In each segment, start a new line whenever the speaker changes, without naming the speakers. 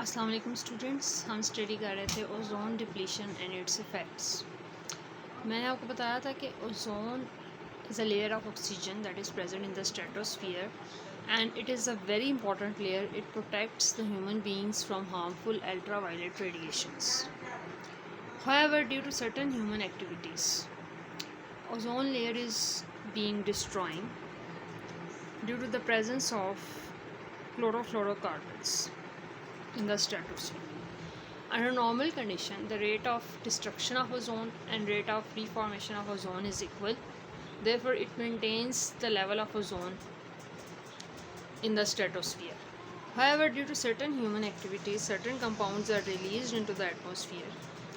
अस्सलाम वालेकुम स्टूडेंट्स, हम स्टडी कर रहे थे ozone depletion and it's effects. मैंने आपको बताया था कि ozone is a layer of oxygen that is present in the stratosphere and it is a very important layer. It protects the human beings from harmful ultraviolet radiations. However, due to certain human activities, ozone layer is being destroying due to the presence of chlorofluorocarbons in the stratosphere. Under normal condition, the rate of destruction of ozone and rate of reformation of ozone is equal. Therefore, it maintains the level of ozone in the stratosphere. However, due to certain human activities, certain compounds are released into the atmosphere,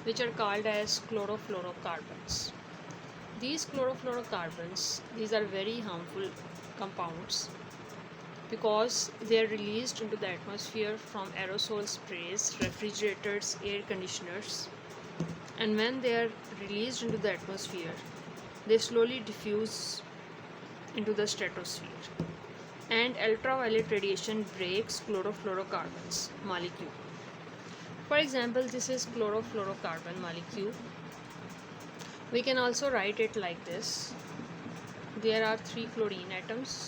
which are called as chlorofluorocarbons. These are very harmful compounds because they are released into the atmosphere from aerosol sprays, refrigerators, air conditioners, and when they are released into the atmosphere, they slowly diffuse into the stratosphere, and ultraviolet radiation breaks chlorofluorocarbons molecule. For example, this is chlorofluorocarbon molecule. We can also write it like this. There are 3 chlorine atoms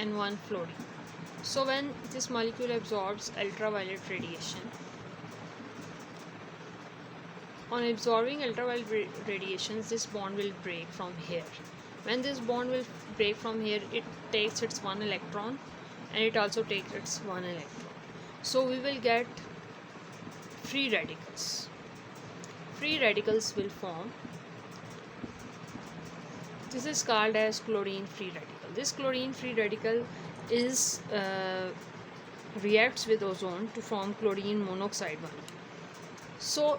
and 1 fluorine. So when this molecule absorbs ultraviolet radiation, on absorbing ultraviolet radiations, this bond will break from here. When this bond will break from here, it takes its 1 electron and it also takes its 1 electron. So we will get free radicals. Free radicals will form. This is called as chlorine free radical. This chlorine free radical is reacts with ozone to form chlorine monoxide molecule. So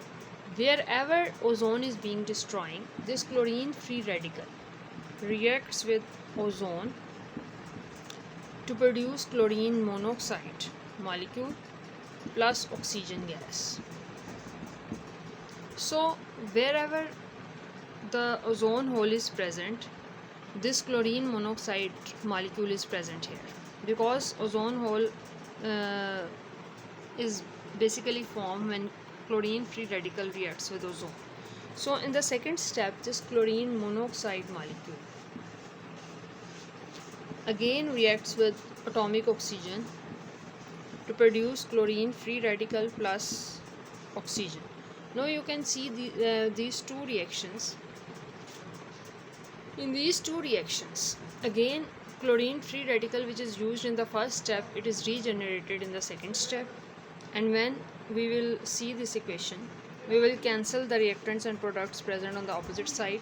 wherever ozone is being destroying, this chlorine free radical reacts with ozone to produce chlorine monoxide molecule plus oxygen gas. So wherever the ozone hole is present, this chlorine monoxide molecule is present here, because ozone hole is basically formed when chlorine free radical reacts with ozone. So in the second step, this chlorine monoxide molecule again reacts with atomic oxygen to produce chlorine free radical plus oxygen. Now you can see these two reactions. In these two reactions, again chlorine free radical which is used in the first step, it is regenerated in the second step, and when we will see this equation, we will cancel the reactants and products present on the opposite side.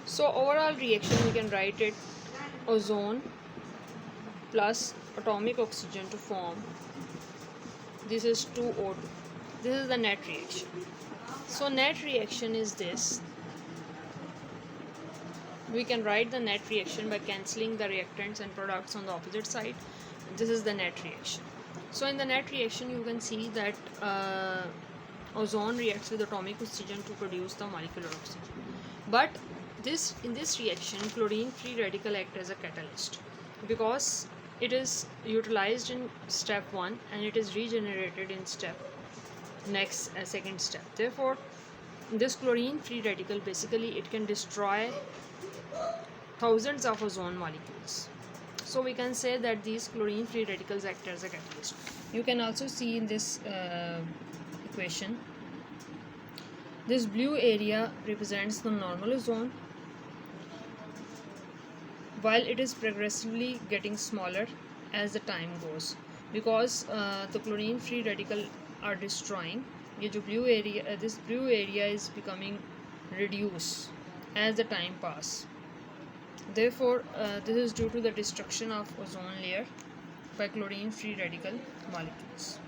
So overall reaction, we can write it ozone plus atomic oxygen to form, this is 2O2. This is the net reaction. So net reaction is this. We can write the net reaction by cancelling the reactants and products on the opposite side. This is the net reaction. So in the net reaction, you can see that ozone reacts with atomic oxygen to produce the molecular oxygen. But in this reaction, chlorine free radical act as a catalyst, because it is utilized in step 1 and it is regenerated in second step. Therefore, this chlorine free radical, basically it can destroy thousands of ozone molecules. So we can say that these chlorine free radicals act as a catalyst. You can also see in this equation, this blue area represents the normal ozone, while it is progressively getting smaller as the time goes, because the chlorine free radical are destroying. This blue area is becoming reduced as the time passes. Therefore, this is due to the destruction of ozone layer by chlorine free radical molecules.